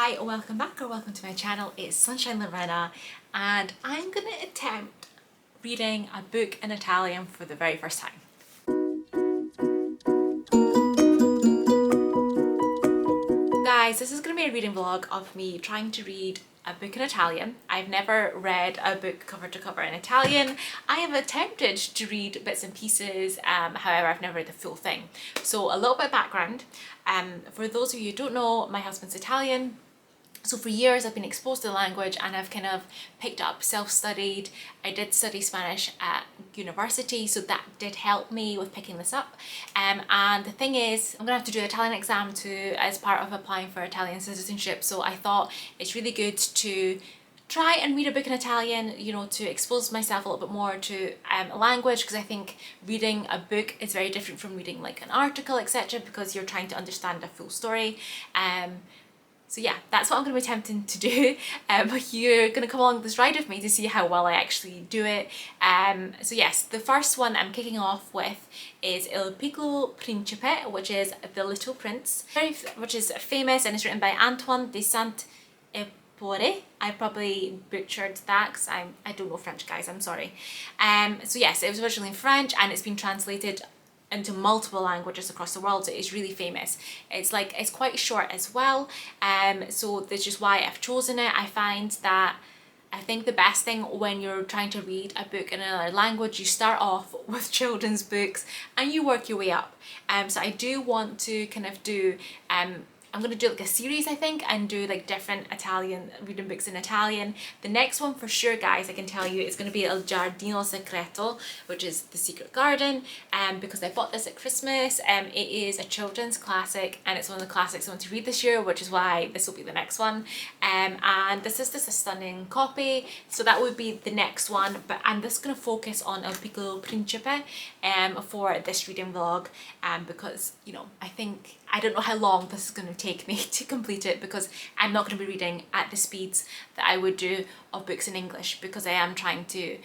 Hi, welcome back or welcome to my channel. It's Sunshine Lorena and I'm gonna attempt reading a book in Italian for the very first time. Guys, this is gonna be a reading vlog of me trying to read a book in Italian. I've never read a book cover to cover in Italian. I have attempted to read bits and pieces, however I've never read the full thing. So a little bit of background. For those of you who don't know, my husband's Italian. So for years I've been exposed to the language and I've kind of picked up, self-studied. I did study Spanish at university, so that did help me with picking this up. And the thing is, I'm gonna have to do the Italian exam too as part of applying for Italian citizenship. So I thought it's really good to try and read a book in Italian, you know, to expose myself a little bit more to language, because I think reading a book is very different from reading like an article, etc., because you're trying to understand a full story. So yeah, that's what I'm going to be attempting to do. You're going to come along this ride with me to see how well I actually do it. So yes, the first one I'm kicking off with is Il Piccolo Principe, which is The Little Prince, which is famous and it's written by Antoine de Saint-Exupéry. I probably butchered that because I don't know French, guys, I'm sorry. So yes, it was originally in French and it's been translated into multiple languages across the world, so it's really famous. It's quite short as well, so that's just why I've chosen it. I find that I think the best thing when you're trying to read a book in another language, you start off with children's books and you work your way up. So I do want to kind of do I'm going to do like a series, I think, and do like different Italian, reading books in Italian. The next one for sure, guys, I can tell you, is going to be Il Giardino Segreto, which is The Secret Garden, because I bought this at Christmas. It is a children's classic and it's one of the classics I want to read this year, which is why this will be the next one. And this is just a stunning copy, so that would be the next one, but I'm just going to focus on Il Piccolo Principe for this reading vlog, because, you know, I don't know how long this is going to take me to complete it, because I'm not going to be reading at the speeds that I would do of books in English, because I am trying to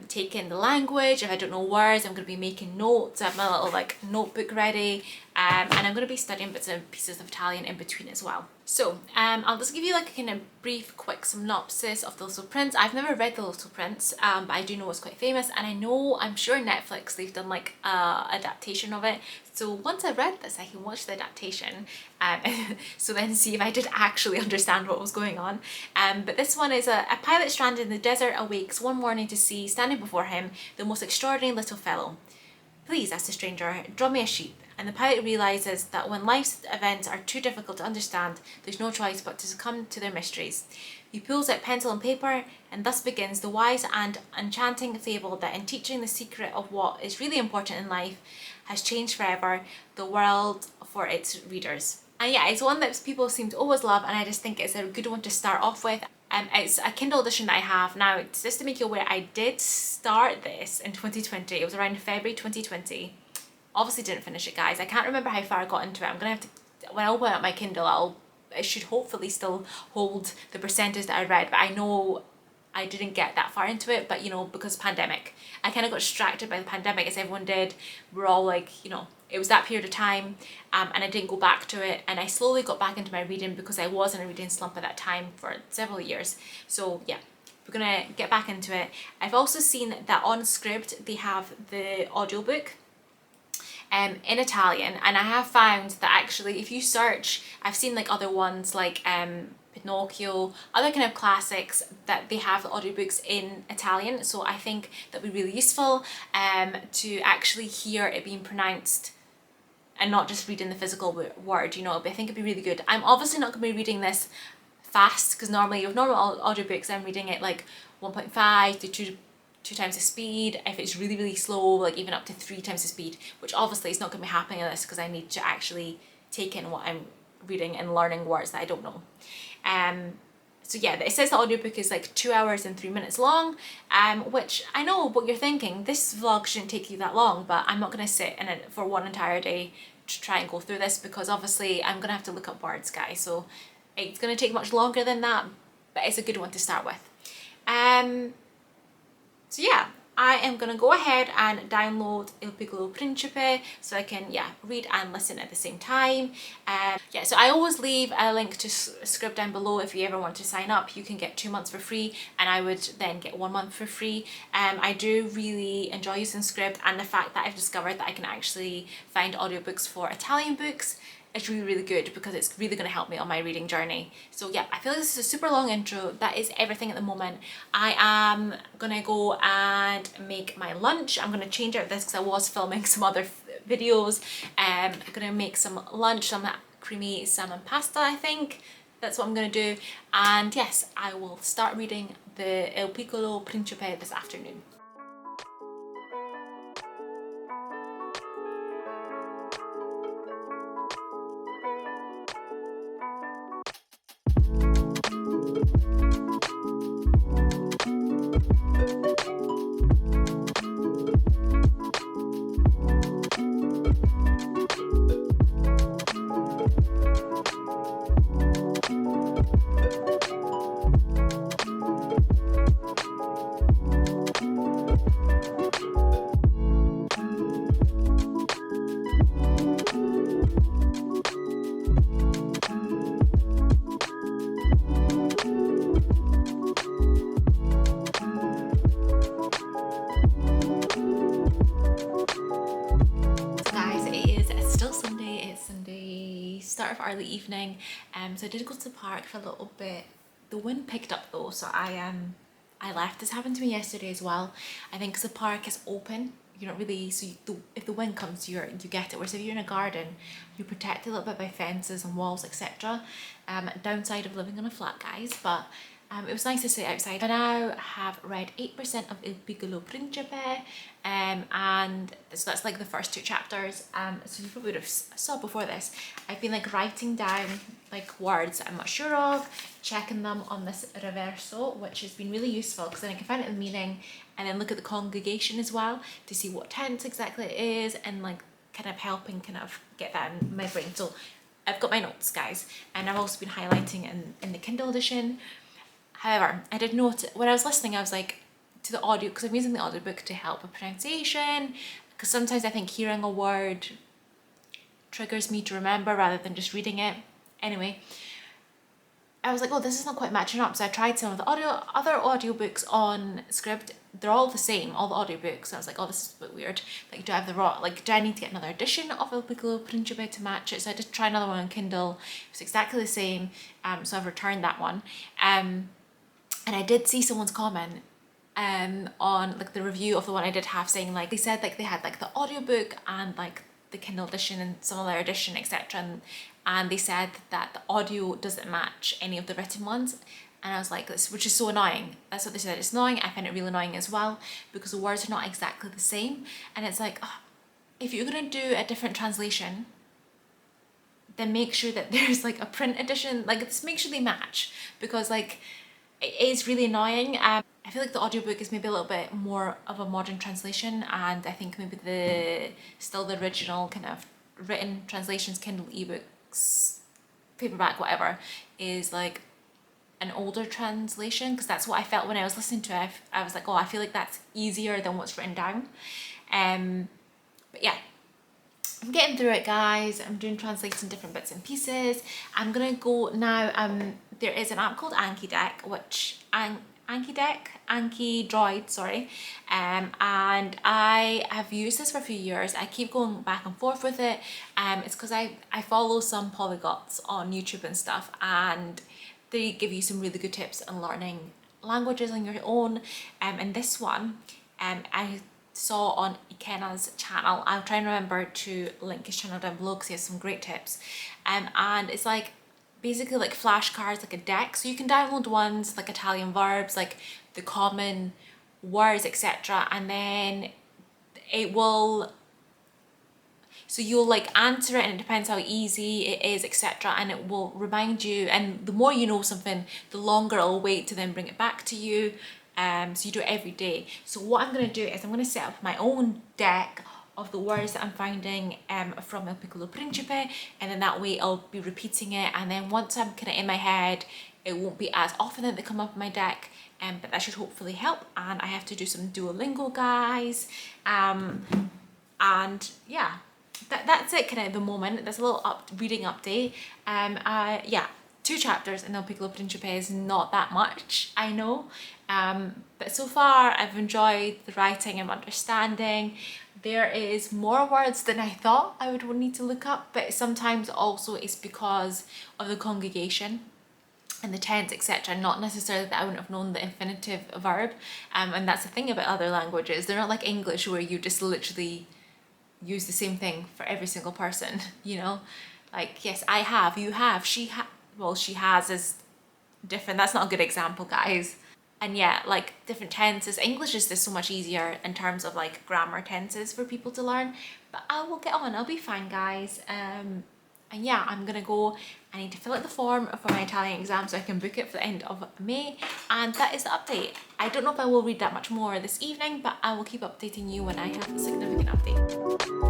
take in the language. If I don't know words, I'm going to be making notes. I have my little like notebook ready, and I'm going to be studying bits and pieces of Italian in between as well. So I'll just give you like a kind of brief quick synopsis of The Little Prince. I've never read The Little Prince, but I do know it's quite famous, and I'm sure Netflix, they've done like a adaptation of it. So once I've read this, I can watch the adaptation, so then see if I did actually understand what was going on. But this one is a pilot stranded in the desert awakes one morning to see standing before him the most extraordinary little fellow. "Please," asked the stranger, "draw me a sheep." And the pilot realises that when life's events are too difficult to understand, there's no choice but to succumb to their mysteries. He pulls out pencil and paper, and thus begins the wise and enchanting fable that in teaching the secret of what is really important in life has changed forever the world for its readers. And yeah, it's one that people seem to always love, and I just think it's a good one to start off with. It's a Kindle edition that I have. Now, just to make you aware, I did start this in 2020. It was around February 2020. Obviously didn't finish it, guys. I can't remember how far I got into it. I'm gonna have to, when I open up my Kindle, it should hopefully still hold the percentage that I read, but I know I didn't get that far into it, but you know, because pandemic, I kind of got distracted by the pandemic, as everyone did. We're all like, you know, it was that period of time, and I didn't go back to it, and I slowly got back into my reading because I was in a reading slump at that time for several years. So yeah, we're gonna get back into it. I've also seen that on Scribd they have the audiobook in Italian, and I have found that actually if you search, I've seen like other ones like Pinocchio, other kind of classics, that they have audiobooks in Italian, so I think that would be really useful to actually hear it being pronounced and not just reading the physical word, you know. But I think it'd be really good. I'm obviously not going to be reading this fast, because normally with normal audiobooks I'm reading it like 1.5 to 2 times the speed. If it's really, really slow, like even up to 3 times the speed, which obviously is not going to be happening in this because I need to actually take in what I'm reading and learning words that I don't know. So yeah, it says the audiobook is like 2 hours and 3 minutes long, which I know what you're thinking, this vlog shouldn't take you that long, but I'm not going to sit in it for one entire day to try and go through this, because obviously I'm going to have to look up words, guys, so it's going to take much longer than that, but it's a good one to start with. So yeah, I am gonna go ahead and download Il Piccolo Principe so I can, yeah, read and listen at the same time. Yeah, so I always leave a link to script down below if you ever want to sign up. You can get 2 months for free, and I would then get 1 month for free. I do really enjoy using script, and the fact that I've discovered that I can actually find audiobooks for Italian books is really, really good, because it's really going to help me on my reading journey. So yeah, I feel like this is a super long intro. That is everything at the moment. I am gonna go and make my lunch. I'm gonna change out this because I was filming some other videos. I'm gonna make some lunch, some creamy salmon pasta, I think. That's what I'm gonna do. And yes, I will start reading the Il Piccolo Principe this afternoon. Start of early evening, so I did go to the park for a little bit. The wind picked up though, so I left. This happened to me yesterday as well. I think because the park is open, you don't really, so if the wind comes, you get it. Whereas if you're in a garden, you're protected a little bit by fences and walls, etc. Downside of living on a flat, guys, but it was nice to sit outside. I now have read 8% of Il Piccolo Principe, and so that's like the first 2 chapters. So you probably would have saw before this, I've been like writing down like words that I'm not sure of, checking them on this reverso, which has been really useful because then I can find out the meaning and then look at the congregation as well to see what tense exactly it is, and like kind of helping kind of get that in my brain. So I've got my notes, guys, and I've also been highlighting in the Kindle edition. However, I did note when I was listening, I was like, to the audio, because I'm using the audiobook to help with pronunciation, because sometimes I think hearing a word triggers me to remember rather than just reading it. Anyway, I was like, oh, this is not quite matching up. So I tried some of the other audiobooks on Scribd. They're all the same, all the audiobooks. So I was like, oh, this is a bit weird. Like, do I need to get another edition of Il Piccolo Principe to match it? So I did try another one on Kindle. It was exactly the same. So I've returned that one. And I did see someone's comment on like the review of the one I did have, saying like they said like they had like the audiobook and like the Kindle edition and some other edition, etc. And they said that the audio doesn't match any of the written ones. And I was like, this, which is so annoying. That's what they said. It's annoying. I find it really annoying as well, because the words are not exactly the same. And it's like, oh, if you're gonna do a different translation, then make sure that there's like a print edition. Like, just make sure they match, because like it is really annoying. I feel like the audiobook is maybe a little bit more of a modern translation, and I think maybe still the original kind of written translations, Kindle ebooks, paperback, whatever, is like an older translation, because that's what I felt when I was listening to it. I was like, oh, I feel like that's easier than what's written down. But yeah, I'm getting through it, guys. I'm doing translating different bits and pieces. I'm gonna go now. There is an app called Anki Deck, Anki Droid, sorry. And I have used this for a few years. I keep going back and forth with it. It's because I follow some polyglots on YouTube and stuff, and they give you some really good tips on learning languages on your own. And this one, I saw on Ikena's channel. I'll try and remember to link his channel down below because he has some great tips. And it's like basically like flashcards, like a deck. So you can download ones like Italian verbs, like the common words, etc. And then it will, so you'll like answer it, and it depends how easy it is, etc. And it will remind you, and the more you know something, the longer it'll wait to then bring it back to you. So you do it every day. So what I'm going to do is I'm going to set up my own deck of the words that I'm finding from Il Piccolo Principe, and then that way I'll be repeating it, and then once I'm kind of in my head, It won't be as often that they come up on my deck, but that should hopefully help. And I have to do some Duolingo, guys. And yeah, that's it kind of at the moment. There's a little reading update. Yeah, 2 chapters in El Piccolo Principe is not that much, I know. But so far I've enjoyed the writing and understanding. There is more words than I thought I would need to look up, but sometimes also it's because of the congregation and the tense, etc. Not necessarily that I wouldn't have known the infinitive verb. And that's the thing about other languages. They're not like English where you just literally use the same thing for every single person, you know? Like, yes, I have, you have, well, she has is different. That's not a good example, guys. And yeah, like different tenses. English is just so much easier in terms of like grammar tenses for people to learn. But I will get on, I'll be fine, guys. And yeah, I'm gonna go. I need to fill out the form for my Italian exam so I can book it for the end of May. And that is the update. I don't know if I will read that much more this evening, but I will keep updating you when I have a significant update.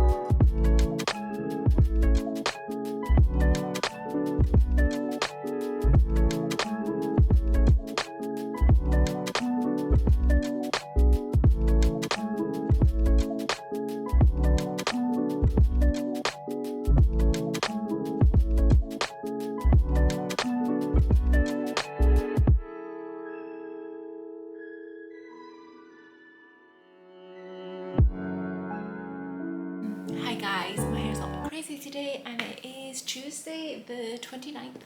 Hi guys, my hair's a little bit crazy today and it is Tuesday the 29th.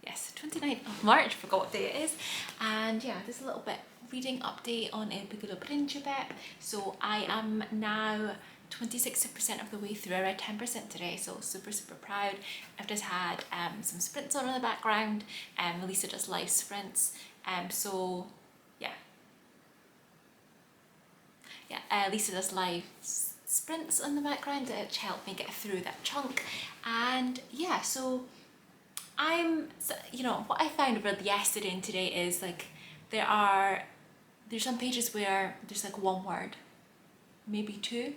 Yes, 29th of March, forgot what day it is. And yeah, there's a little bit reading update on El Piccolo Principe. So I am now 26% of the way through. I read 10% today, so super proud. I've just had some sprints on in the background. Melissa does live sprints. So yeah. Lisa does live sprints on the background to help me get through that chunk. And yeah, so you know, what I found about yesterday and today is like there's some pages where there's like 1 word, maybe 2,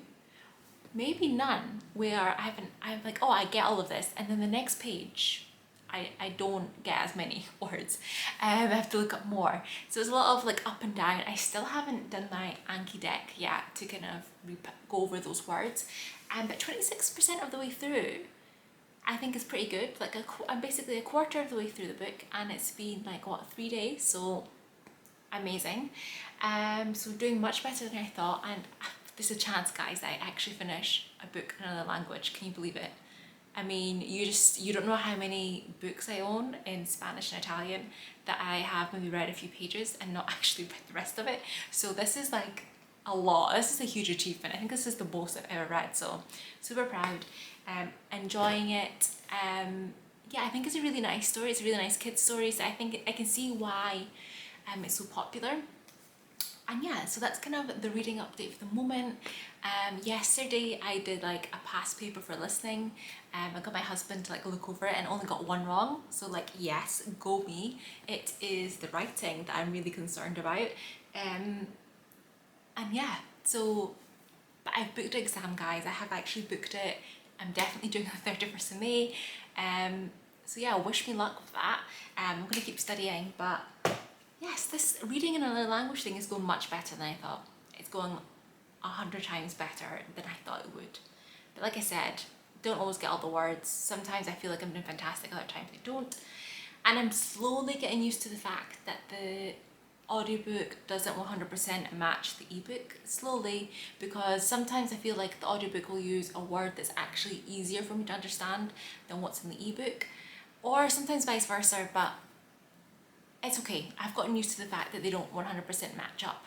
maybe none, where I'm like, oh, I get all of this, and then the next page I don't get as many words. I have to look up more. So it's a lot of like up and down. I still haven't done my Anki deck yet to kind of go over those words. But 26% of the way through, I think is pretty good. Like I'm basically a quarter of the way through the book, and it's been like what, 3 days, so amazing. So doing much better than I thought, and there's a chance, guys, I actually finish a book in another language. Can you believe it? I mean, you don't know how many books I own in Spanish and Italian that I have maybe read a few pages and not actually read the rest of it. So this is like a lot. This is a huge achievement. I think this is the most I've ever read, so super proud. Enjoying it. Yeah, I think it's a really nice story. It's a really nice kid's story, so I think I can see why it's so popular. And yeah, so that's kind of the reading update for the moment. Yesterday I did like a past paper for listening. I got my husband to like look over it and only got 1 wrong. So like, yes, go me. It is the writing that I'm really concerned about. And yeah, so, but I've booked an exam, guys. I have actually booked it. I'm definitely doing the 31st of May. So yeah, wish me luck with that. I'm gonna keep studying, but yes, this reading in another language thing is going much better than I thought. It's going 100 times better than I thought it would. But like I said, don't always get all the words. Sometimes I feel like I'm doing fantastic, other times I don't. And I'm slowly getting used to the fact that the audiobook doesn't 100% match the ebook, slowly, because sometimes I feel like the audiobook will use a word that's actually easier for me to understand than what's in the ebook, or sometimes vice versa, but it's okay. I've gotten used to the fact that they don't 100% match up.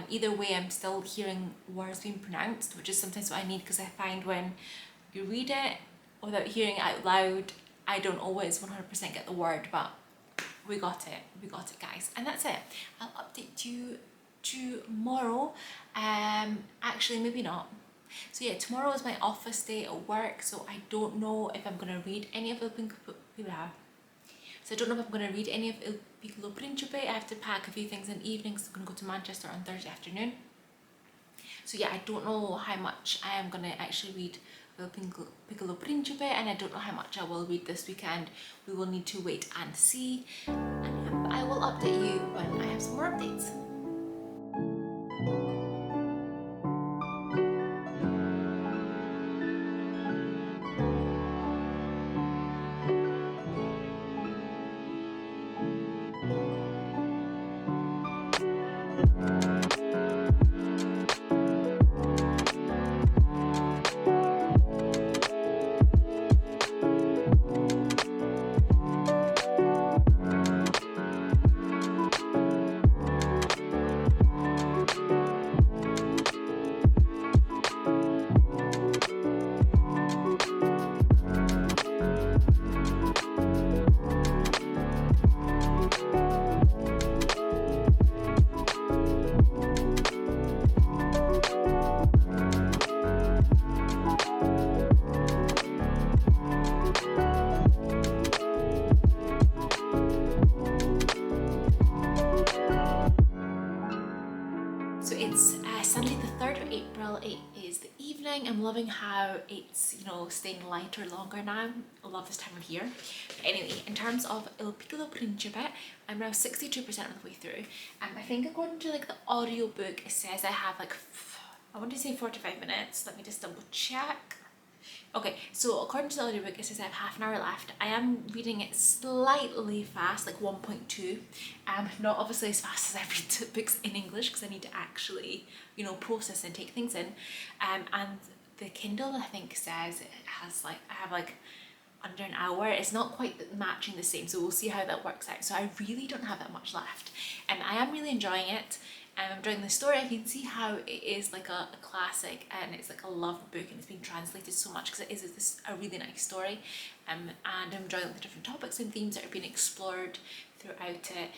Either way, I'm still hearing words being pronounced, which is sometimes what I need, because I find when you read it without hearing it out loud, I don't always 100% get the word, but we got it, guys. And that's it. I'll update you tomorrow. Actually, maybe not. So yeah, tomorrow is my office day at work, so I don't know if I'm gonna read any of the So I don't know if I'm going to read any of Il Piccolo Principe. I have to pack a few things in the evening, so I'm going to go to Manchester on Thursday afternoon. So yeah, I don't know how much I am going to actually read Il Piccolo Principe, and I don't know how much I will read this weekend. We will need to wait and see. And I will update you when I have some more updates. So it's Sunday the 3rd of April, it is the evening. I'm loving how it's, you know, staying lighter longer now. I love this time of year. But anyway, in terms of Il Piccolo Principe, I'm now 62% of the way through. I think according to like the audiobook, it says I have like, I want to say 45 minutes. Let me just double check. Okay, so according to the audiobook, it says I have half an hour left. I am reading it slightly fast, like 1.2. Not obviously as fast as I read books in English, because I need to actually, you know, process and take things in. And the Kindle, I think, says it has like, I have like under an hour. It's not quite matching the same, so we'll see how that works out. So I really don't have that much left. And I am really enjoying it. I'm enjoying the story. I can see how it is like a classic, and it's like a loved book, and it's been translated so much because it is a really nice story. And I'm enjoying the different topics and themes that are being explored throughout it.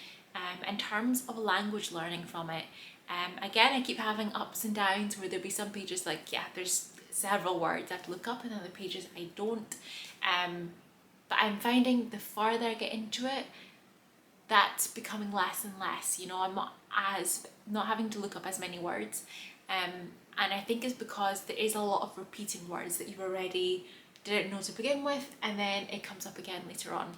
In terms of language learning from it, again, I keep having ups and downs where there'll be some pages like, yeah, there's several words I have to look up, and other pages I don't. But I'm finding the farther I get into it, that's becoming less and less. You know, I'm not having to look up as many words, and I think it's because there is a lot of repeating words that you already didn't know to begin with, and then it comes up again later on.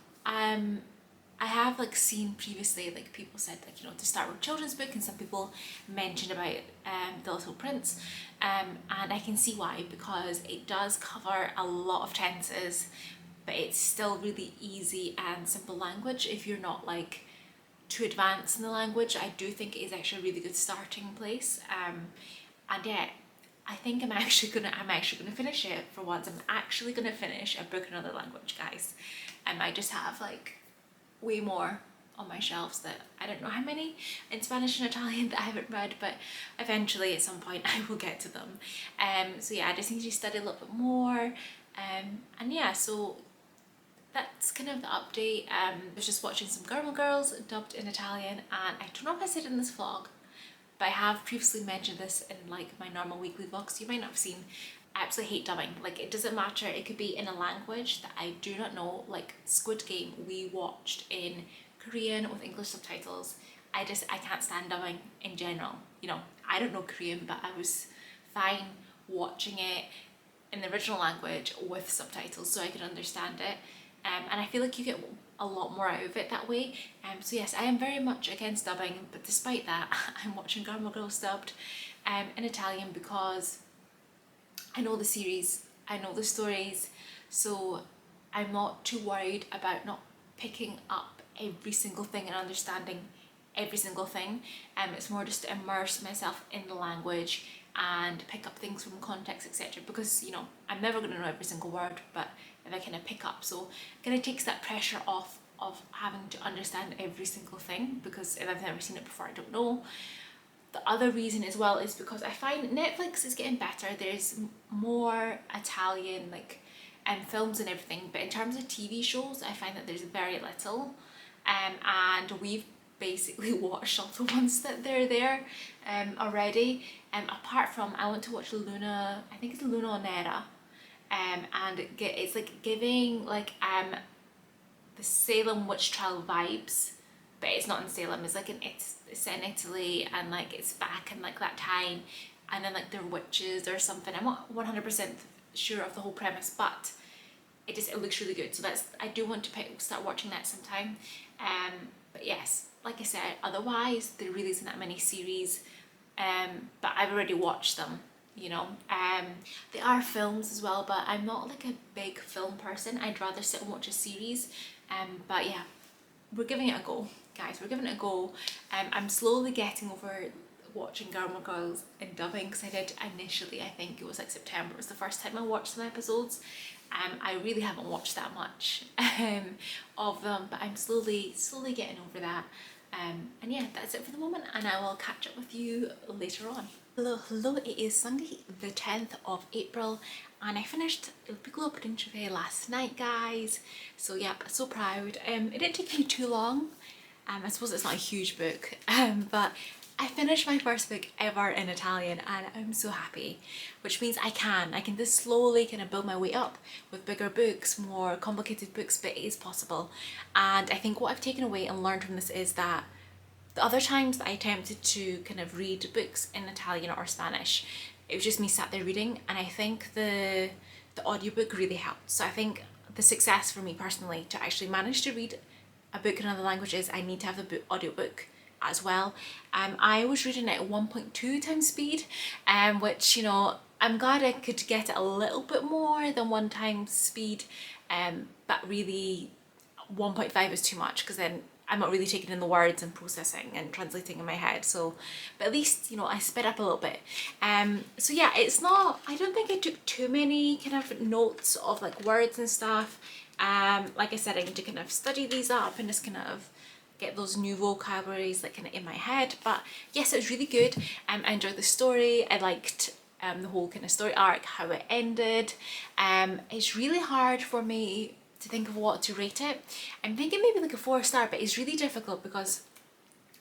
I have like seen previously, like people said, like, you know, to start with children's book, and some people mentioned about The Little Prince, and I can see why, because it does cover a lot of tenses, but it's still really easy and simple language if you're not like too advanced in the language. I do think it is actually a really good starting place. And yeah, I think I'm actually gonna finish it for once. I'm actually gonna finish a book in another language, guys. I just have like way more on my shelves that I don't know how many in Spanish and Italian that I haven't read, but eventually at some point I will get to them. So yeah, I just need to study a little bit more. And yeah, so that's kind of the update. I was just watching some Gilmore Girls dubbed in Italian, and I don't know if I said it in this vlog, but I have previously mentioned this in like my normal weekly vlogs. You might not have seen. I absolutely hate dubbing. Like, it doesn't matter. It could be in a language that I do not know. Like Squid Game, we watched in Korean with English subtitles. I can't stand dubbing in general. You know, I don't know Korean, but I was fine watching it in the original language with subtitles so I could understand it. And I feel like you get a lot more out of it that way. So yes, I am very much against dubbing, but despite that, I'm watching Gilmore Girls dubbed in Italian because I know the series, I know the stories, so I'm not too worried about not picking up every single thing and understanding every single thing. It's more just to immerse myself in the language and pick up things from context, etc. Because, you know, I'm never going to know every single word, but if I kind of pick up, so it kind of takes that pressure off of having to understand every single thing, because if I've never seen it before, I don't know. The other reason as well is because I find Netflix is getting better. There's more Italian like films and everything, but in terms of TV shows, I find that there's very little, and we've basically watched all the ones that they're there already. Apart from, I want to watch Luna, I think it's Luna Nera, and it's like giving like the Salem witch trial vibes, but it's not in Salem. It's like it's set in Italy, and like it's back in like that time, and then like they're witches or something. I'm not 100% sure of the whole premise, but it looks really good. So I do want to start watching that sometime. But yes, like I said, otherwise there really isn't that many series, but I've already watched them, you know. There are films as well, but I'm not like a big film person. I'd rather sit and watch a series. But yeah, we're giving it a go, guys. We're giving it a go. I'm slowly getting over watching Gilmore Girls in dubbing, because I did initially, I think it was like September, it was the first time I watched some episodes. I really haven't watched that much of them, but I'm slowly getting over that. And yeah, that's it for the moment, and I will catch up with you later on. Hello, it is Sunday the 10th of April, and I finished Uppbeat last night, guys. So yep, so proud. It didn't take me too long. I suppose it's not a huge book, but I finished my first book ever in Italian, and I'm so happy, which means I can just slowly kind of build my way up with bigger books, more complicated books, but it is possible. And I think what I've taken away and learned from this is that the other times that I attempted to kind of read books in Italian or Spanish, it was just me sat there reading, and I think the audiobook really helped. So I think the success for me personally to actually manage to read a book in another language is I need to have the audiobook as well. I was reading it at 1.2 times speed, which, you know, I'm glad I could get it a little bit more than 1 time speed, but really 1.5 is too much, because then I'm not really taking in the words and processing and translating in my head. So, but at least, you know, I sped up a little bit. So yeah, it's not, I don't think I took too many kind of notes of like words and stuff. Like I said, I need to kind of study these up and just kind of get those new vocabularies like kind of in my head. But yes, it was really good. I enjoyed the story. I liked the whole kind of story arc, how it ended. It's really hard for me to think of what to rate it. I'm thinking maybe like a 4-star, but it's really difficult because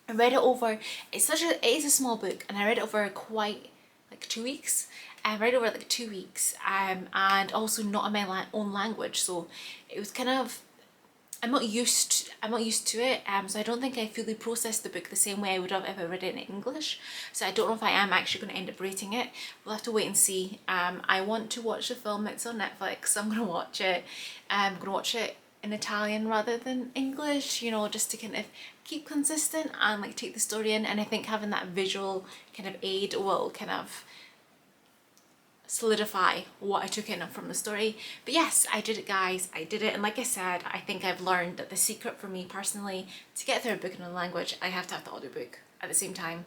I read it over, it is a small book, and I read it over quite like 2 weeks. I read it over like 2 weeks, and also not in my own language, so it was kind of, I'm not used to it, so I don't think I fully processed the book the same way I would have if I read it in English. So I don't know if I am actually going to end up rating it. We'll have to wait and see. I want to watch the film. It's on Netflix, so I'm going to watch it. I'm going to watch it in Italian rather than English, you know, just to kind of keep consistent and like take the story in. And I think having that visual kind of aid will kind of solidify what I took in from the story. But yes, I did it, guys. I did it, and like I said, I think I've learned that the secret for me personally to get through a book in another language, I have to have the audiobook at the same time,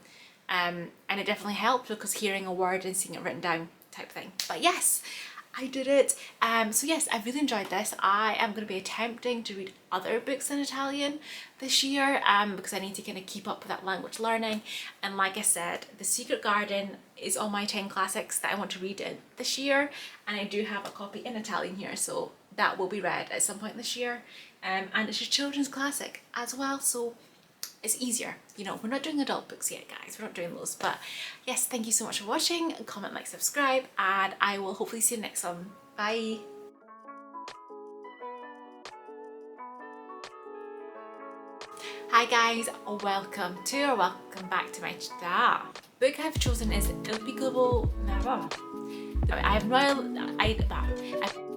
and it definitely helped because hearing a word and seeing it written down type thing. But yes, I did it. So yes, I really enjoyed this. I am going to be attempting to read other books in Italian this year, because I need to kind of keep up with that language learning. And like I said, The Secret Garden is on my 10 classics that I want to read this year, and I do have a copy in Italian here, so that will be read at some point this year. And it's a children's classic as well, so it's easier. You know, we're not doing adult books yet, guys. We're not doing those. But yes, thank you so much for watching. Comment, like, subscribe, and I will hopefully see you next one. Bye. Hi guys, welcome back to my channel. Book I've chosen is Uppbeat. I have no